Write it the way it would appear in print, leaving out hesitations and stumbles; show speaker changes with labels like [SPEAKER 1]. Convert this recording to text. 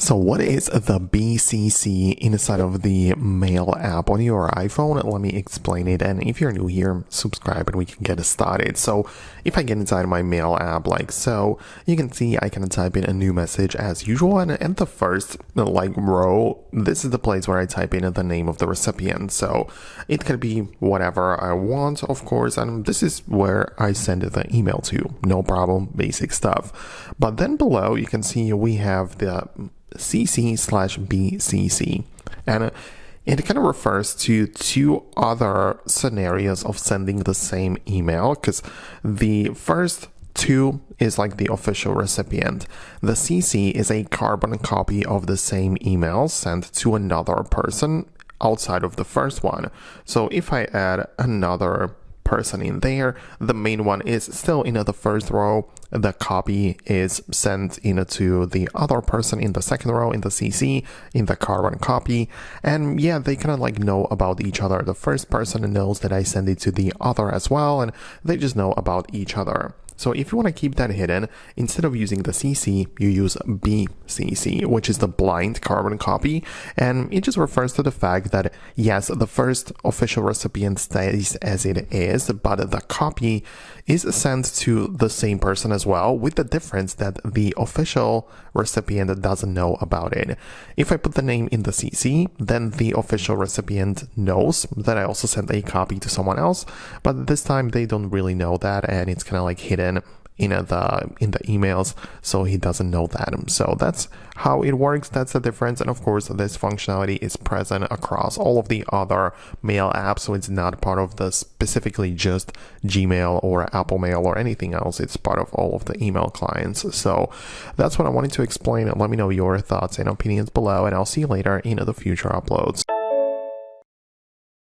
[SPEAKER 1] So what is the BCC inside of the Mail app on your iPhone? Let me explain it. And if you're new here, subscribe and we can get started. So if I get inside my Mail app like so, you can see I can type in a new message as usual. And at the first row, this is the place where I type in the name of the recipient. So it can be whatever I want, of course. And this is where I send the email to. No problem, basic stuff. But then below, you can see we have the CC/BCC, and it kind of refers to two other scenarios of sending the same email, because the first two is like the official recipient. The CC is a carbon copy of the same email sent to another person outside of the first one. So if I add another person in there, the main one is still in the first row, the copy is sent into the other person in the second row in the CC, in the carbon copy, and yeah, they kind of know about each other. The first person knows that I send it to the other as well, and they just know about each other. So if you want to keep that hidden, instead of using the CC, you use BCC, which is the blind carbon copy. And it just refers to the fact that, yes, the first official recipient stays as it is, but the copy is sent to the same person as well, with the difference that the official recipient doesn't know about it. If I put the name in the CC, then the official recipient knows that I also sent a copy to someone else, but this time they don't really know that, and it's kind of hidden in the emails, so he doesn't know that. So that's how it works. That's the difference. And of course, this functionality is present across all of the other mail apps, so it's not part of the specifically just Gmail or Apple Mail or anything else. It's part of all of the email clients. So that's what I wanted to explain. Let me know your thoughts and opinions below, and I'll see you later in the future uploads.